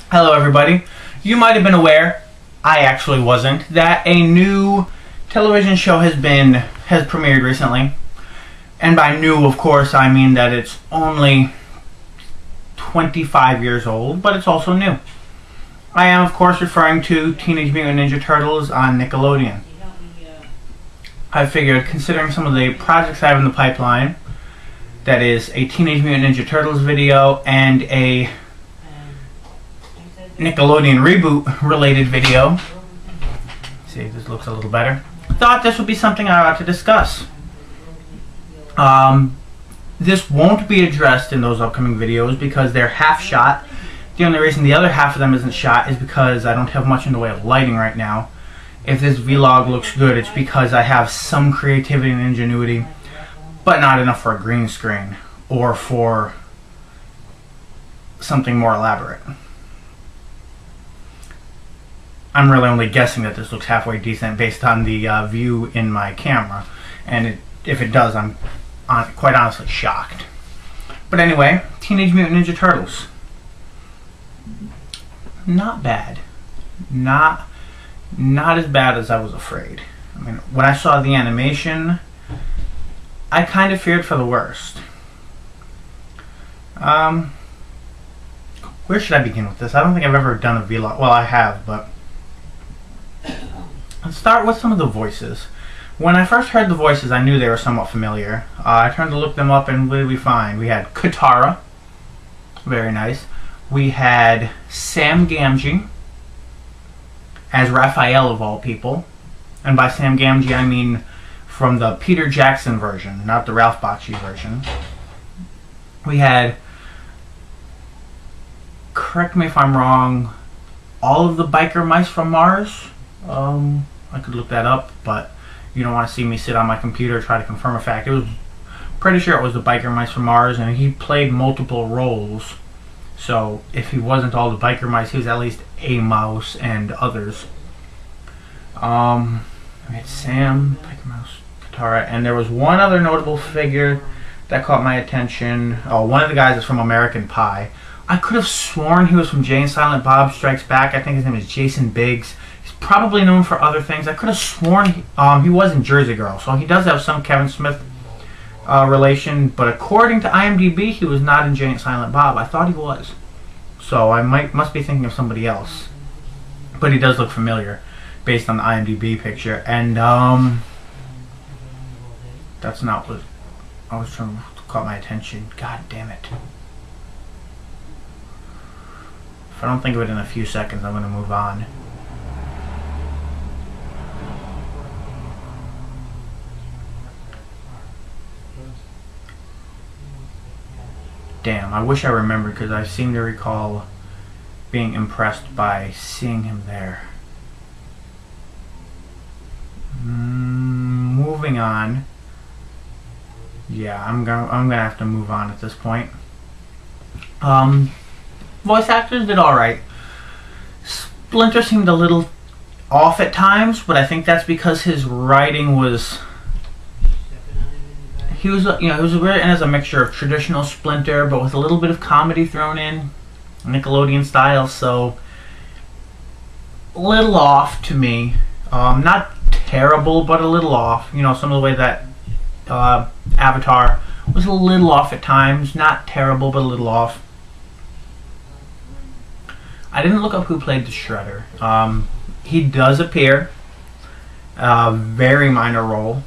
Hello everybody. You might have been aware, I actually wasn't, that a new television show has premiered recently. And by new, of course, I mean that it's only 25 years old, but it's also new. I am, of course, referring to Teenage Mutant Ninja Turtles on Nickelodeon. I figured, considering some of the projects I have in the pipeline, that is a Teenage Mutant Ninja Turtles video and a Nickelodeon reboot related video. See, this looks a little better. Thought this would be something I ought to discuss. This won't be addressed in those upcoming videos because they're half shot. The only reason the other half of them isn't shot is because I don't have much in the way of lighting right now. If this vlog looks good, it's because I have some creativity and ingenuity, but not enough for a green screen or for something more elaborate. I'm really only guessing that this looks halfway decent based on the view in my camera, and if it does, I'm quite honestly shocked. But anyway, Teenage Mutant Ninja Turtles. Not bad. Not as bad as I was afraid. I mean, when I saw the animation, I kind of feared for the worst. Where should I begin with this? I don't think I've ever done a vlog. Well, I have, but let's start with some of the voices. When I first heard the voices, I knew they were somewhat familiar. I turned to look them up, and what did we find? We had Katara. Very nice. We had Sam Gamgee as Raphael, of all people. And by Sam Gamgee, I mean from the Peter Jackson version, not the Ralph Bakshi version. We had, correct me if I'm wrong, all of the biker mice from Mars. I could look that up, but you don't want to see me sit on my computer try to confirm a fact. It was pretty sure it was the biker mice from Mars, and he played multiple roles. So if he wasn't all the biker mice, he was at least a mouse and others. We had Sam, biker mouse, Katara, and there was one other notable figure that caught my attention. Oh, one of the guys is from American Pie. I could have sworn he was from Jay and Silent Bob Strikes Back. I think his name is Jason Biggs. He's probably known for other things. I could have sworn he was in Jersey Girl, so he does have some Kevin Smith relation, but according to IMDb, he was not in Jay and Silent Bob. I thought he was. So I must be thinking of somebody else. But he does look familiar based on the IMDb picture. And that's not what I was trying to caught my attention. God damn it. If I don't think of it in a few seconds, I'm going to move on. Damn, I wish I remembered because I seem to recall being impressed by seeing him there. Moving on. Yeah, I'm gonna have to move on at this point. Voice actors did alright. Splinter seemed a little off at times, but I think that's because his writing was... He was written as a mixture of traditional Splinter, but with a little bit of comedy thrown in, Nickelodeon style, so a little off to me. Not terrible, but a little off. You know, some of the way that Avatar was a little off at times. Not terrible, but a little off. I didn't look up who played the Shredder. He does appear. Very minor role.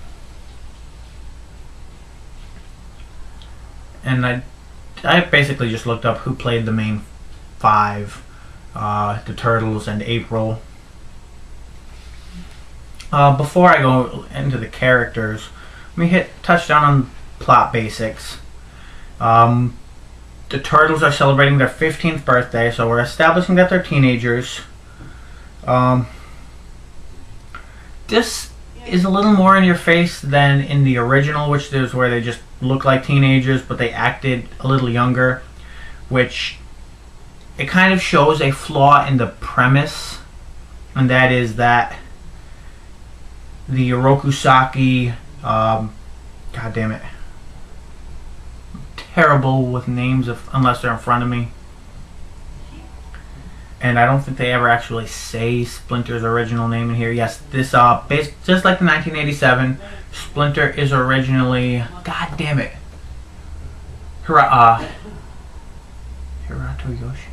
And I basically just looked up who played the main five, the Turtles and April. Before I go into the characters, let me touch down on plot basics. The Turtles are celebrating their 15th birthday, so we're establishing that they're teenagers. This is a little more in your face than in the original, which is where they just look like teenagers, but they acted a little younger, which it kind of shows a flaw in the premise, and that is that the Orokusaki, god damn it, terrible with names unless they're in front of me. and I don't think they ever actually say Splinter's original name in here. Yes, this just like the 1987, Splinter is originally, god damn it, Hirato Yoshi.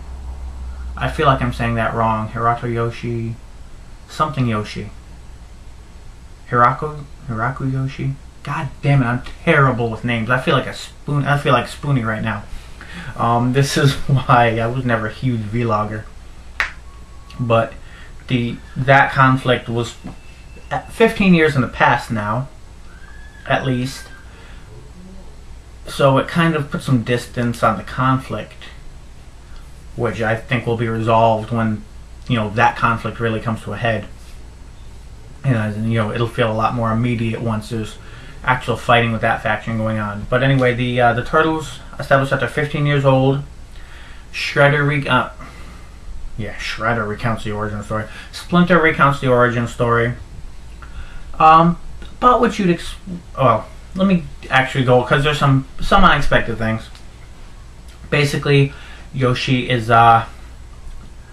I feel like I'm saying that wrong. Hirato Yoshi, something Yoshi. Hiraku Yoshi. God damn it, I'm terrible with names. I feel like Spoonie right now. This is why I was never a huge vlogger. But that conflict was 15 years in the past now, at least. So it kind of put some distance on the conflict, which I think will be resolved when, that conflict really comes to a head. And, it'll feel a lot more immediate once there's actual fighting with that faction going on. But anyway, the Turtles established that they're 15 years old. Shredder recounts the origin story. Splinter recounts the origin story. About what you'd well, let me actually go, because there's some unexpected things. Basically, Yoshi is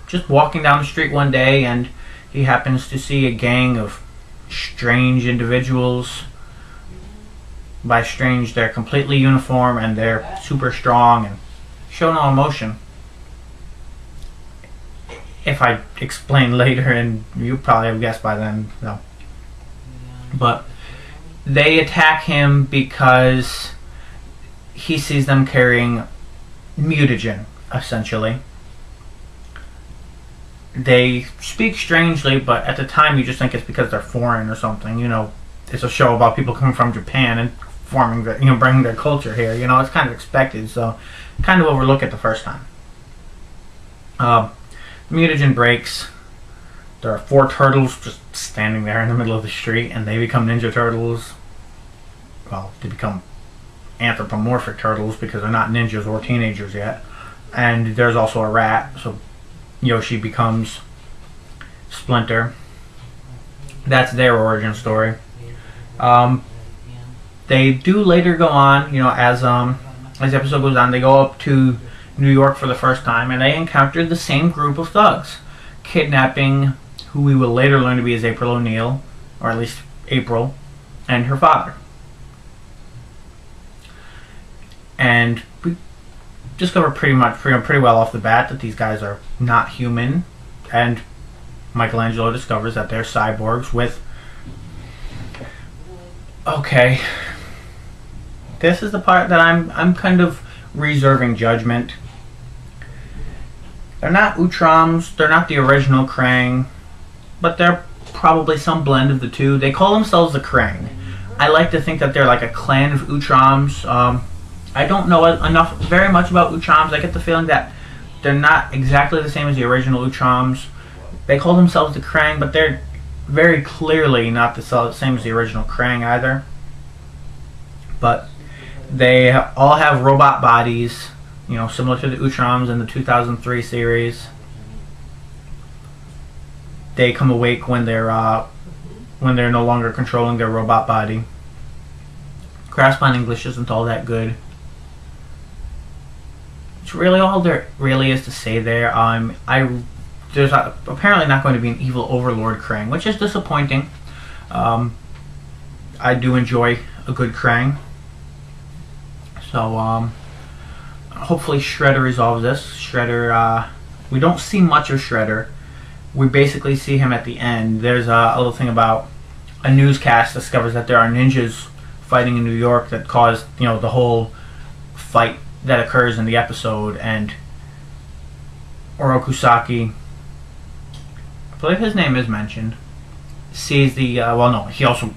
just walking down the street one day, and he happens to see a gang of strange individuals. By strange, they're completely uniform and they're super strong and show no emotion. If I explain later, and you probably have guessed by then, no. But they attack him because he sees them carrying mutagen, essentially. They speak strangely, but at the time you just think it's because they're foreign or something. It's a show about people coming from Japan and bringing their culture here. It's kind of expected, so kind of overlook it the first time. Mutagen breaks. There are 4 turtles just standing there in the middle of the street, and they become Ninja Turtles. Well, they become anthropomorphic turtles because they're not ninjas or teenagers yet. And there's also a rat, so Yoshi becomes Splinter. That's their origin story. They do later go on, as the episode goes on, they go up to New York for the first time, and they encounter the same group of thugs, kidnapping who we will later learn to be as April O'Neil, or at least April, and her father. And we discover pretty well off the bat that these guys are not human, and Michelangelo discovers that they're cyborgs with... Okay, this is the part that I'm kind of reserving judgment. They're not Utroms, they're not the original Krang, but they're probably some blend of the two. They call themselves the Krang. I like to think that they're like a clan of Utroms. I don't know very much about Utroms. I get the feeling that they're not exactly the same as the original Utroms. They call themselves the Krang, but they're very clearly not the same as the original Krang either. But they all have robot bodies, similar to the Utroms in the 2003 series. They come awake when they're no longer controlling their robot body. Grasp on English isn't all that good. It's really all there really is to say there. There's apparently not going to be an evil overlord Krang, which is disappointing. I do enjoy a good Krang. So, hopefully Shredder resolves this. Shredder, we don't see much of Shredder. We basically see him at the end. There's a little thing about a newscast discovers that there are ninjas fighting in New York that caused, the whole fight that occurs in the episode, and Orokusaki, I believe his name is mentioned, sees the, he also,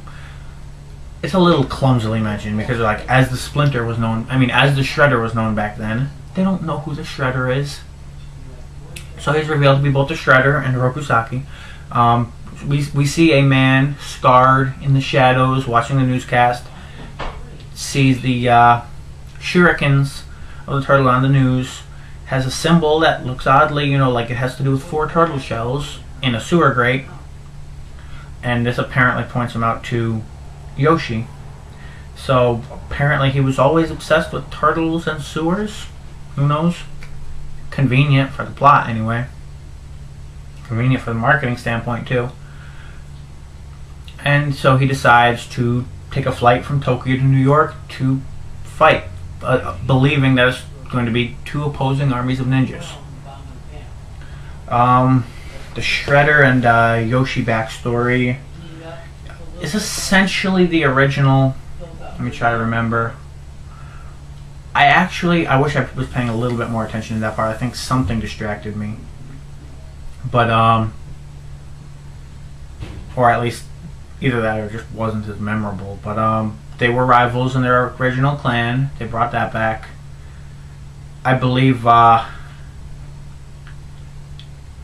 it's a little clumsily mentioned because as the Shredder was known back then, they don't know who the Shredder is. So he's revealed to be both the Shredder and Orokusaki. We see a man scarred in the shadows watching the newscast, sees the shurikens of the turtle on the news, has a symbol that looks oddly, like it has to do with 4 turtle shells in a sewer grate, and this apparently points him out to Yoshi. So apparently he was always obsessed with turtles and sewers. Who knows? Convenient for the plot anyway. convenient for the marketing standpoint too. And so he decides to take a flight from Tokyo to New York to fight, believing that it's going to be two opposing armies of ninjas. The Shredder and Yoshi backstory is essentially the original. Let me try to remember. I wish I was paying a little bit more attention to that part. I think something distracted me. But, or at least either that or it just wasn't as memorable. But, they were rivals in their original clan. They brought that back. I believe,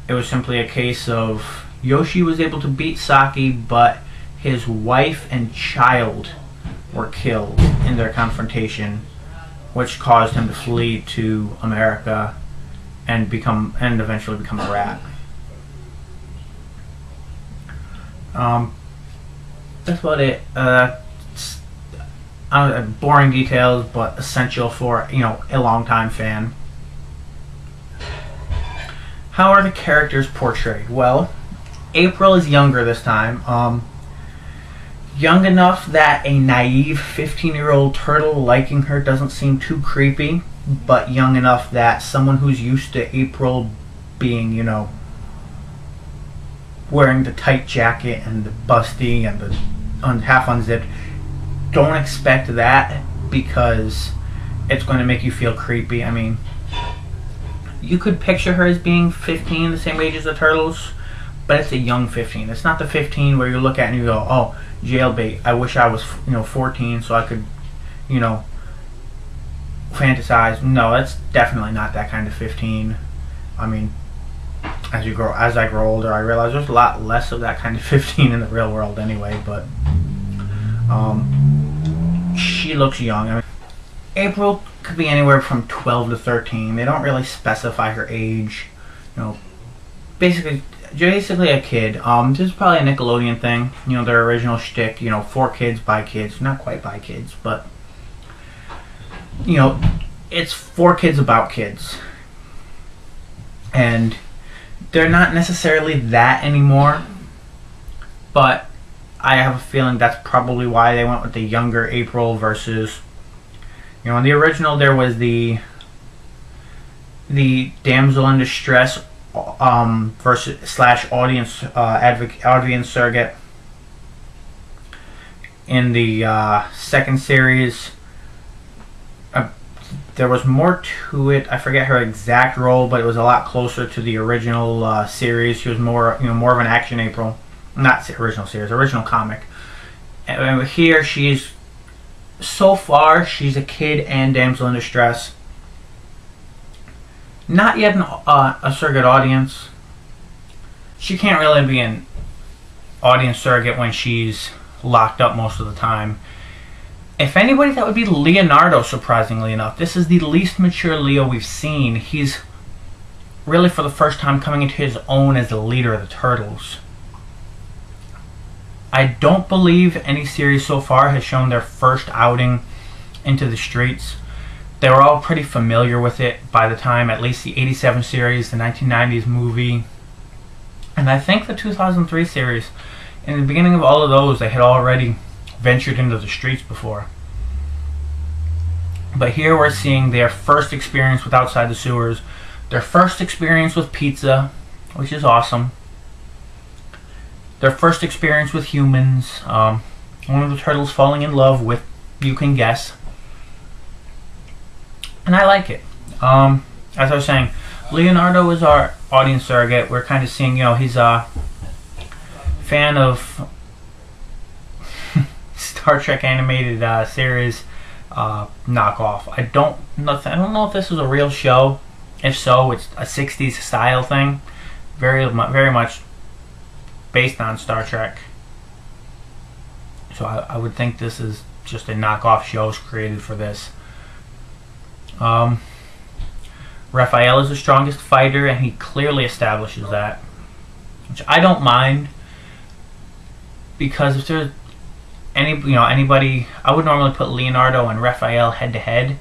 it was simply a case of Yoshi was able to beat Saki, but his wife and child were killed in their confrontation, which caused him to flee to America and eventually become a rat. That's about it. Boring details, but essential for, you know, a longtime fan. How are the characters portrayed? Well, April is younger this time. Young enough that a naive 15-year-old turtle liking her doesn't seem too creepy, but young enough that someone who's used to April being, you know, wearing the tight jacket and the busty and the half unzipped, don't expect that because it's going to make you feel creepy. I mean, you could picture her as being 15, the same age as the turtles, but it's a young 15. It's not the 15 where you look at it and you go, oh, jailbait. I wish I was, you know, 14 so I could, you know, fantasize. No, that's definitely not that kind of 15. I mean, as I grow older, I realize there's a lot less of that kind of 15 in the real world anyway, but she looks young. I mean, April could be anywhere from 12 to 13. They don't really specify her age. You know, basically a kid. This is probably a Nickelodeon thing. You know, their original shtick. You know, for kids by kids. Not quite by kids, but you know, it's for kids about kids. And they're not necessarily that anymore, but I have a feeling that's probably why they went with the younger April versus, you know, in the original there was the damsel in distress versus / audience audience surrogate. In the second series, there was more to it. I forget her exact role, but it was a lot closer to the original series. She was more, you know, more of an action April, not the original series, original comic. And here she's, so far she's a kid and damsel in distress. Not yet a surrogate audience. She can't really be an audience surrogate when she's locked up most of the time. If anybody, that would be Leonardo, surprisingly enough. This is the least mature Leo we've seen. He's really, for the first time, coming into his own as the leader of the Turtles. I don't believe any series so far has shown their first outing into the streets. They were all pretty familiar with it by the time, at least the 87 series, the 1990s movie, and I think the 2003 series. In the beginning of all of those, they had already ventured into the streets before. But here we're seeing their first experience with outside the sewers, their first experience with pizza, which is awesome, their first experience with humans, one of the turtles falling in love with, you can guess, and I like it. As I was saying, Leonardo is our audience surrogate. We're kind of seeing, you know, he's a fan of Star Trek animated series knockoff. I don't know if this is a real show. If so, it's a 60s style thing, very much based on Star Trek. So I would think this is just a knockoff show created for this. Raphael is the strongest fighter, and he clearly establishes that, which I don't mind, because if there's anybody, I would normally put Leonardo and Raphael head to head,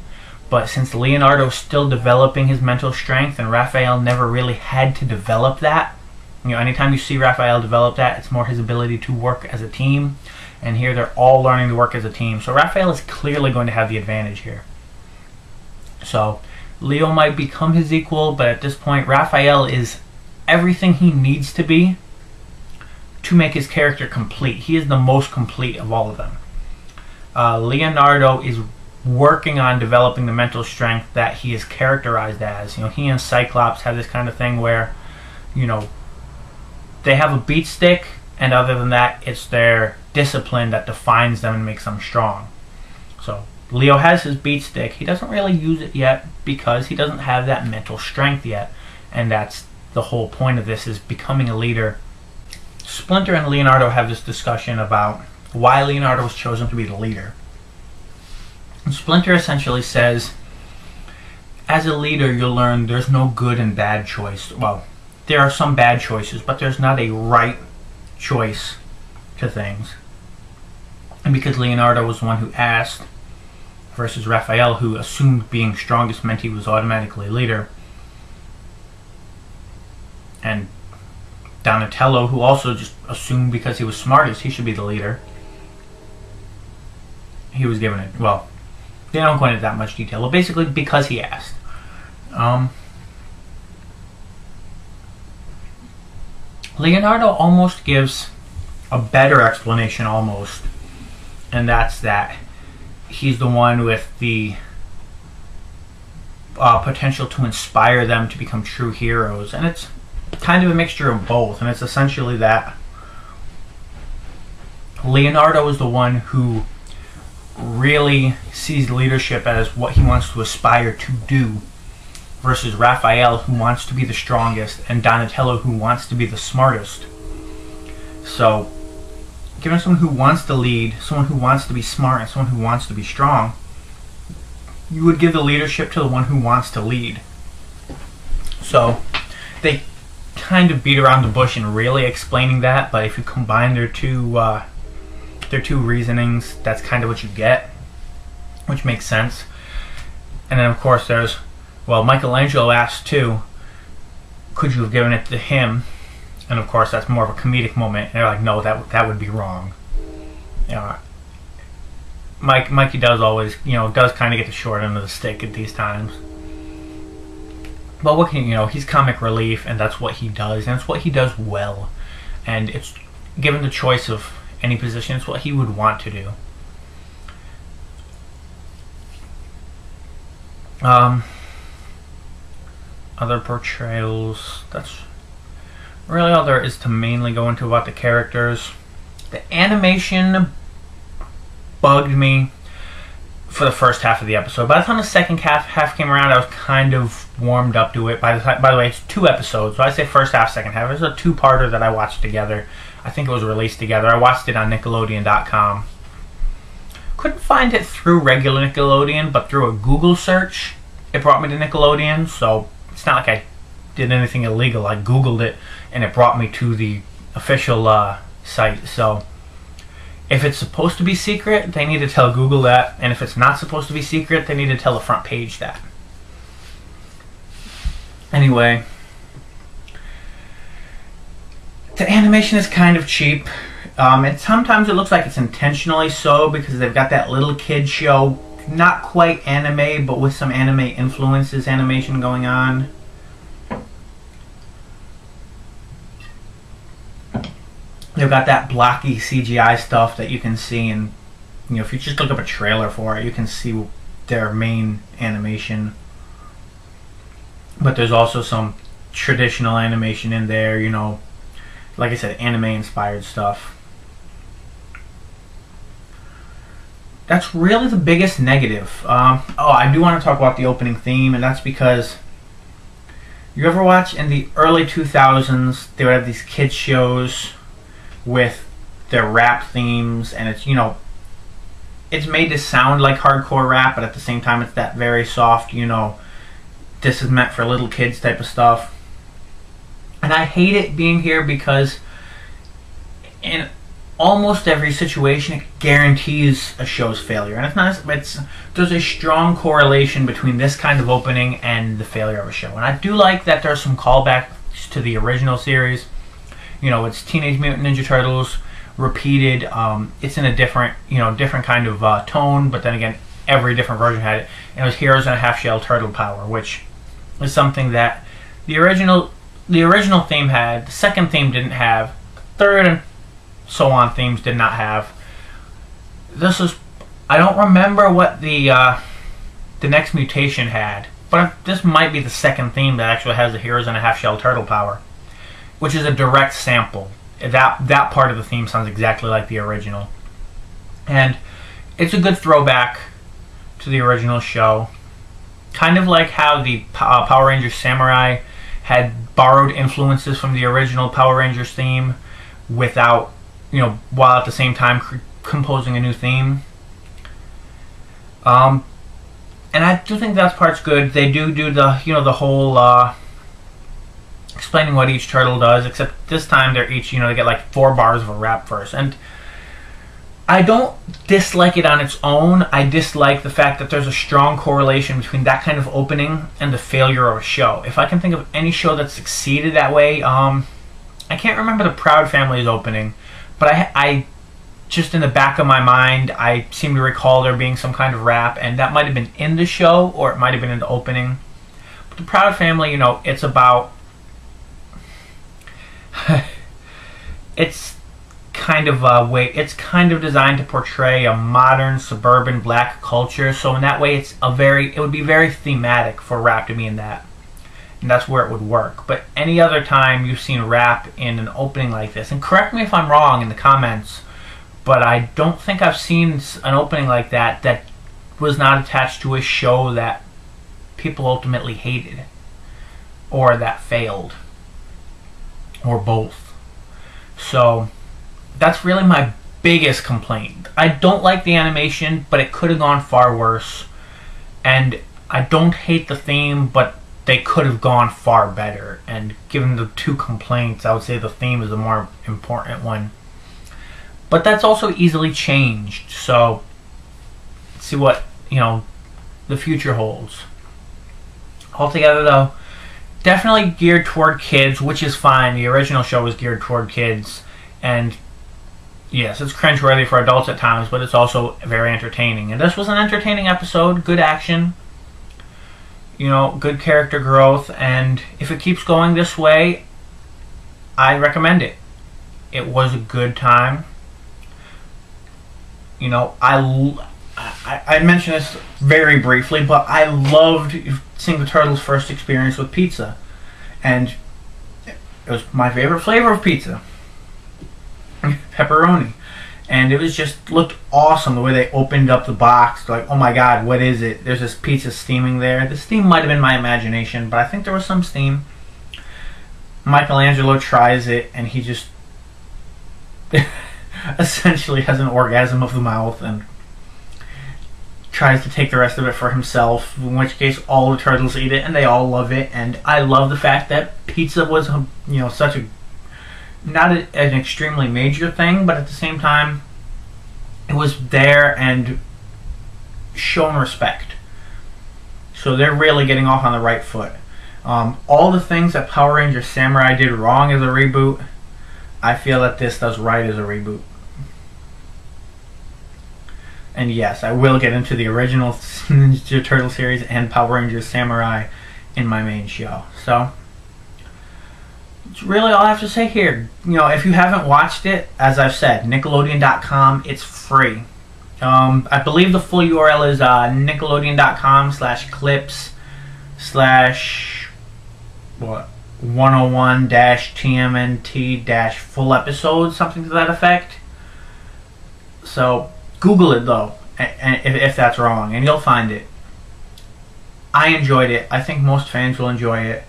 but since Leonardo's still developing his mental strength and Raphael never really had to develop that, Anytime you see Raphael develop that, it's more his ability to work as a team. And here they're all learning to work as a team. So Raphael is clearly going to have the advantage here. So Leo might become his equal, but at this point, Raphael is everything he needs to be to make his character complete. He is the most complete of all of them. Leonardo is working on developing the mental strength that he is characterized as. He and Cyclops have this kind of thing where, they have a beat stick, and other than that, it's their discipline that defines them and makes them strong. So Leo has his beat stick. He doesn't really use it yet because he doesn't have that mental strength yet, and that's the whole point of this, is becoming a leader. Splinter and Leonardo have this discussion about why Leonardo was chosen to be the leader. And Splinter essentially says, as a leader, you'll learn there's no good and bad choice. Well, there are some bad choices, but there's not a right choice to things. And because Leonardo was the one who asked, versus Raphael, who assumed being strongest meant he was automatically leader, and Donatello, who also just assumed because he was smartest he should be the leader, he was given it. Well, they don't go into that much detail, but basically because he asked. Leonardo almost gives a better explanation, almost, and that's that he's the one with the potential to inspire them to become true heroes, and it's kind of a mixture of both. And it's essentially that Leonardo is the one who really sees leadership as what he wants to aspire to do, versus Raphael, who wants to be the strongest, and Donatello, who wants to be the smartest. So given someone who wants to lead, someone who wants to be smart, and someone who wants to be strong, you would give the leadership to the one who wants to lead. So they kind of beat around the bush in really explaining that, but if you combine their two reasonings, that's kind of what you get, which makes sense. And then of course there's, well, Michelangelo asked too, could you have given it to him? And of course that's more of a comedic moment. And they're like, no, that would be wrong. Mikey does always, does kind of get the short end of the stick at these times. But what can he's comic relief, and that's what he does, and it's what he does well. And it's, given the choice of any position, it's what he would want to do. Other portrayals, that's really all there is to mainly go into about the characters. The animation bugged me for the first half of the episode. By the time the second half came around, I was kind of warmed up to it. By the way, it's 2 episodes, so I say first half, second half. It's a 2-parter that I watched together. I think it was released together. I watched it on Nickelodeon.com. Couldn't find it through regular Nickelodeon, but through a Google search, it brought me to Nickelodeon. So it's not like I did anything illegal. I Googled it, and it brought me to the official site. So if it's supposed to be secret, they need to tell Google that. And if it's not supposed to be secret, they need to tell the front page that. Anyway, the animation is kind of cheap. And sometimes it looks like it's intentionally so, because they've got that little kid show, not quite anime, but with some anime influences animation going on. They've got that blocky CGI stuff that you can see, and if you just look up a trailer for it, you can see their main animation. But there's also some traditional animation in there, like I said, anime inspired stuff. That's really the biggest negative. I do want to talk about the opening theme, and that's because you ever watch in the early 2000s, they would have these kids shows with their rap themes, and it's it's made to sound like hardcore rap, but at the same time it's that very soft, this is meant for little kids type of stuff. And I hate it being here because in almost every situation it guarantees a show's failure, and there's a strong correlation between this kind of opening and the failure of a show. And I do like that there's some callbacks to the original series, it's Teenage Mutant Ninja Turtles repeated. It's in a different, different kind of tone, but then again, every different version had it. And it was Heroes and a Half Shell Turtle Power, which is something that the original theme had, the second theme didn't have, third and so on themes did not have. This is, I don't remember what the next mutation had, but this might be the second theme that actually has the Heroes and a Half Shell Turtle Power, which is a direct sample. That part of the theme sounds exactly like the original, and it's a good throwback to the original show, kind of like how the Power Rangers Samurai had borrowed influences from the original Power Rangers theme without, while at the same time composing a new theme. And I do think that part's good. They do the, the whole explaining what each turtle does, except this time they're each, they get like 4 bars of a rap verse. And I don't dislike it on its own. I dislike the fact that there's a strong correlation between that kind of opening and the failure of a show. If I can think of any show that succeeded that way, I can't remember the Proud Family's opening, but I just in the back of my mind, I seem to recall there being some kind of rap, and that might have been in the show, or it might have been in the opening. But the Proud Family, it's about... it's kind of designed to portray a modern suburban black culture, so in that way it would be very thematic for rap to be in that, and that's where it would work. But any other time you've seen rap in an opening like this, and correct me if I'm wrong in the comments, but I don't think I've seen an opening like that that was not attached to a show that people ultimately hated, or that failed, or both. So that's really my biggest complaint. I don't like the animation, but it could have gone far worse. And I don't hate the theme, but they could have gone far better. And given the 2 complaints, I would say the theme is the more important one. But that's also easily changed. So let's see what, the future holds. Altogether though, definitely geared toward kids, which is fine. The original show was geared toward kids. And yes, it's cringeworthy for adults at times, but it's also very entertaining. And this was an entertaining episode. Good action. Good character growth. And if it keeps going this way, I recommend it. It was a good time. I mentioned this very briefly, but I loved seeing the Turtles' first experience with pizza. And it was my favorite flavor of pizza. Pepperoni. And it was just looked awesome the way they opened up the box. Like, oh my god, what is it? There's this pizza steaming there. The steam might have been my imagination, but I think there was some steam. Michelangelo tries it, and he just essentially has an orgasm of the mouth and tries to take the rest of it for himself, in which case all the turtles eat it and they all love it. And I love the fact that pizza was such a not an extremely major thing, but at the same time it was there and shown respect. So they're really getting off on the right foot. All the things that Power Rangers Samurai did wrong as a reboot, I feel that this does right as a reboot. And yes, I will get into the original Ninja Turtle series and Power Rangers Samurai in my main show. So that's really all I have to say here. If you haven't watched it, as I've said, Nickelodeon.com, it's free. I believe the full URL is nickelodeon.com/clips/101-TMNT-full episode, something to that effect. So Google it though, if that's wrong, and you'll find it. I enjoyed it. I think most fans will enjoy it.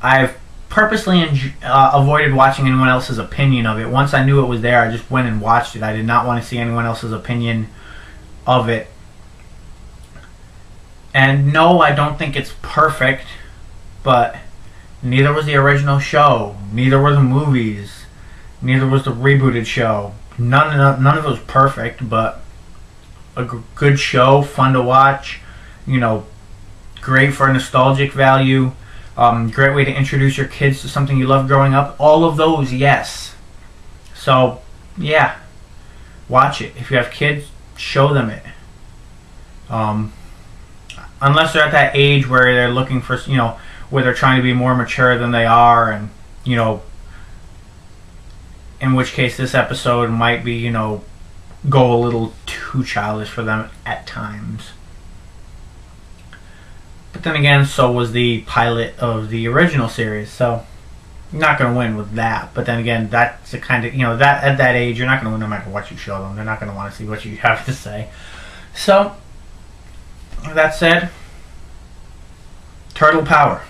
I've purposely avoided watching anyone else's opinion of it. Once I knew it was there, I just went and watched it. I did not want to see anyone else's opinion of it. And no, I don't think it's perfect, but neither was the original show. Neither were the movies. Neither was the rebooted show. None of it was perfect, but a good show, fun to watch. Great for nostalgic value. Great way to introduce your kids to something you loved growing up. All of those, yes. So, yeah, watch it. If you have kids, show them it. Unless they're at that age where they're looking for, where they're trying to be more mature than they are, and, in which case this episode might be, go a little too childish for them at times. But then again, so was the pilot of the original series, so you're not going to win with that. But then again, that's the kind of, that at that age, you're not going to win no matter what you show them. They're not going to want to see what you have to say. So, that said, turtle power.